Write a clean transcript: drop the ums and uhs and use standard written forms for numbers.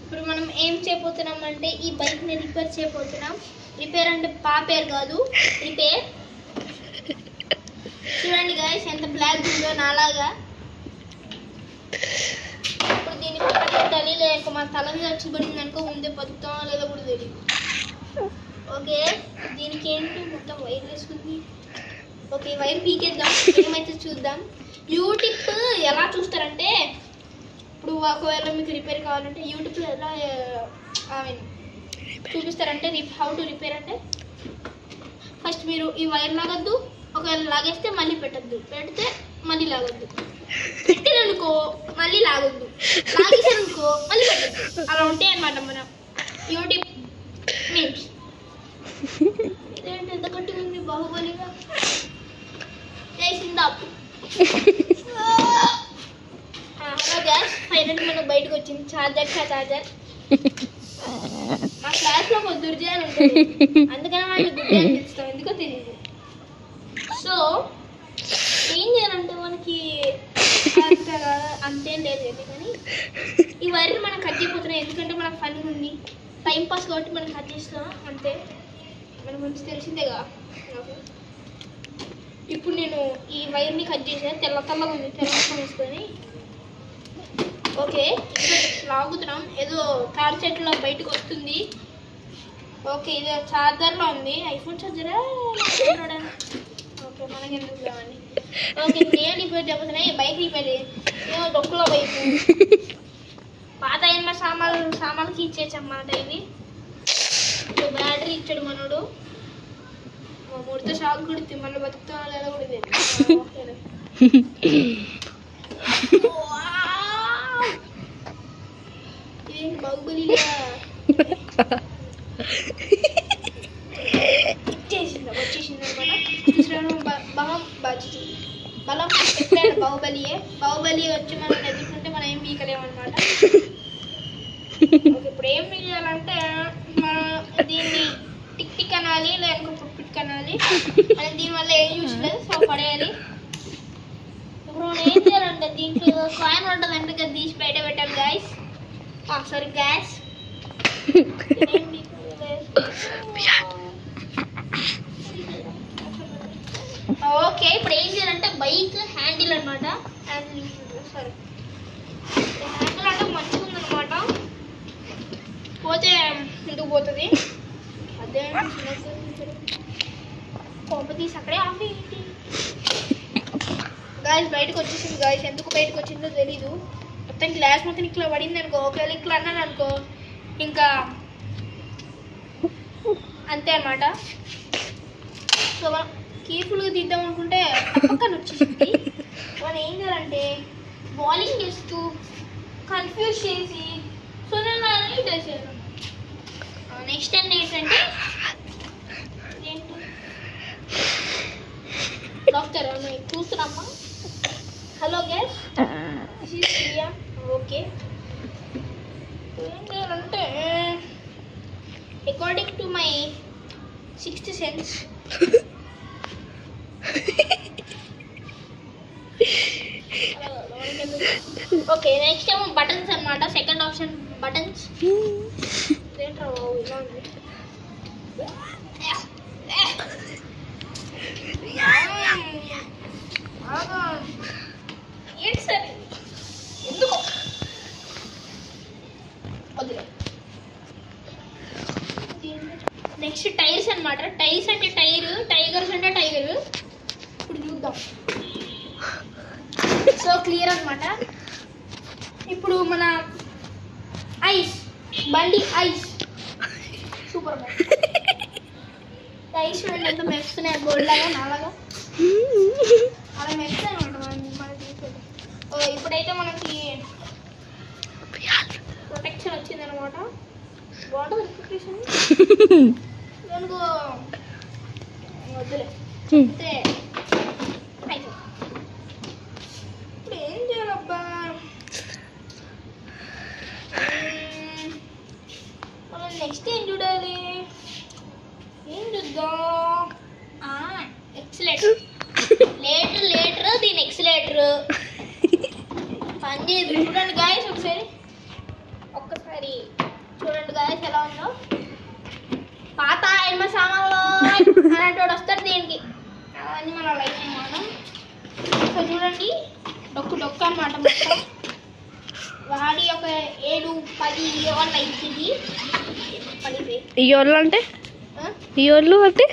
ఇప్పుడు మనం ఏం చేయబోతున్నాం అంటే ఈ బైక్ని రిపేర్ చేయబోతున్నాం. రిపేర్ అంటే పేరు కాదు, రిపేర్. చూడండి గాయస్ ఎంత బ్లాక్ ఉందో నాలాగా. ఇప్పుడు దీన్ని పెట్టాలి, లేక మా తల మీద వచ్చి పడింది అనుకో ముందే బతుకుతాం లేదా కూడా తెలియదు. ఓకే, దీనికి ఏంటి మొత్తం వైర్ వేసుకుంది. ఓకే, వైర్ పీకేద్దాం, ఏమైతే చూద్దాం. యూట్యూబ్ ఎలా చూస్తారంటే, ఇప్పుడు ఒకవేళ మీకు రిపేర్ కావాలంటే యూట్యూబ్లో ఎలా చూపిస్తారంటే హౌ టు రిపేర్ అంటే ఫస్ట్ మీరు ఈ వైర్ లాగద్దు, ఒకవేళ లాగేస్తే మళ్ళీ పెట్టద్దు, పెడితే మళ్ళీ లాగొద్దు, పెట్టారనుకో మళ్ళీ లాగొద్దు, లాగేసారనుకో మళ్ళీ పెట్టద్దు. అలా ఉంటాయి అన్నమాట మన యూట్యూబ్ మీమ్స్. ఇదేంటి ఎంత గట్టిగా ఉంది, బాహుబలిగా చేసిందా. హలో గ్యాస్, ఫైనల్ మనకు బయటకు వచ్చింది చార్జర్. మా క్లాస్లో ఒక దుర్జయాలు ఉంటుంది, అందుకని వాళ్ళు దుర్జయాలు పిలుస్తాం, ఎందుకో తెలియదు. సో ఏం చేయాలంటే మనకి అంతేం లేదు కానీ ఈ వైర్ని మనం కట్ చేయబోతున్నాం, ఎందుకంటే మనకు పని ఉంది, టైంపాస్ కాబట్టి మనం కట్ చేస్తాం అంతే. మనకు మంచి తెలిసిందేగా. ఇప్పుడు నేను ఈ వైర్ని కట్ చేసాను, తెల్లగా ఉంది, తెల్ల వేసుకొని. ఓకే, లాగుతున్నాం, ఏదో తాడు చెట్టులో బయటకు వస్తుంది. ఓకే, ఇది చార్జర్లో ఉంది, ఐఫోన్ చార్జరా? ఓకే, మనకి ఎందుకు కావాలి. ఓకే, ఇప్పుడు ఏం రిపేర్ చెబుతున్నాయి, బైక్ రిపేర్ ఏమో డొక్కులో బైక్ పాత అయిన సామాన్లకి ఇచ్చేచ్చన్నమాట. ఇది బ్యాటరీ ఇచ్చాడు మనోడు, ముడితో షాక్ కుడితే మళ్ళీ బతుకుతా లేదా కూడా ఇది. బాహుబలిలా వచ్చేసింది అనమాట. బలం ఎప్పుడైనా బాహుబలి వచ్చి మనం ఎదుర్కొంటే మనం ఏం పీకలేమన్నమాట. ఇప్పుడు ఏం పీకాలంటే మనం దీన్ని టిక్ అనాలి, లేకపోతే పిక్ అనాలి. అని దీనివల్ల ఏం యూజ్ లేదు, సో పడేయాలి. ఇప్పుడు మనం ఏం చేయాలంటే దీంట్లో కాయిన్ ఉంటుందంటే కదా, తీసి బయట పెట్టాలి గాయస్. Sorry gas. ఓకే, ఇప్పుడు ఏం చేయాలంటే బైక్ హ్యాండిల్ అనమాట. సారీ, హ్యాండిల్ అంటే మంచిగా ఉందన్నమాట, పోతే ఎందుకు పోతుంది. అదే కొంప తీసి అక్కడే ఆఫ్ ఏంటి గాయస్. బయటకు వచ్చేసింది గాయస్, ఎందుకు బయటకు వచ్చిందో తెలీదు. మొత్తం గ్లాస్ మొత్తం ఇట్లా పడింది అనుకో, ఒకవేళ ఇట్లా అన్నాను అనుకో ఇంకా అంతే అన్నమాట. సో మనం కేర్ఫుల్గా తీద్దాం అనుకుంటే పక్కన వచ్చేసింది. మనం ఏం చేయాలంటే బాలింగ్ చేస్తూ కన్ఫ్యూజ్ చేసి సో నేను చేశాను. నెక్స్ట్ టైం ఏంటంటే డాక్టర్ చూస్తున్నామ్మా. Hello guys, okay. ఏం చేయాలంటే according to my 6th sense okay, next ఏమో బటన్స్ అన్నమాట. Second option buttons. ఏంట్రా ఇలా ఉంది. ఏంటి సార్ ఎందుకు వదిలే. నెక్స్ట్ టైర్స్ అన్నమాట. టైర్స్ అంటే టైర్, టైగర్స్ అంటే టైగర్. ఇప్పుడు చూద్దాం. సో క్లియర్ అన్నమాట. ఇప్పుడు మన ఐస్ బండి, ఐస్ సూపర్ బండి. ఐస్ చూడండి ఎంత మెరుస్తున్నాయి, గోల్డ్ లాగా నాలాగా అలా మెరుస్తాయి అనమాట. ఇప్పుడైతే మనకి ప్రొటెక్షన్ వచ్చింది అనమాట. బాగుంటుంది ప్రొటెక్షన్. దానికి వద్దులే చెప్తే ఇప్పుడు ఏం చేయాలబ్బా. మనం నెక్స్ట్ ఏం చూడాలి, ఏం చూద్దాం. ఎక్సలేటర్, లేటర్ దీని ఎక్సలేటర్ పని చేయదు. చూడండి గాయస్, ఒక్కసారి ఎలా ఉందో. పాత ఎన్మ సామాన్లు అలాంటి వస్తాడు దీనికి, అవన్నీ మనం లైట్ అనమాట. సో చూడండి, డొక్కు అనమాట. మొత్తం వాడి ఒక 7-10 ఇయర్లు ఇచ్చింది. ఇయర్లు అంటే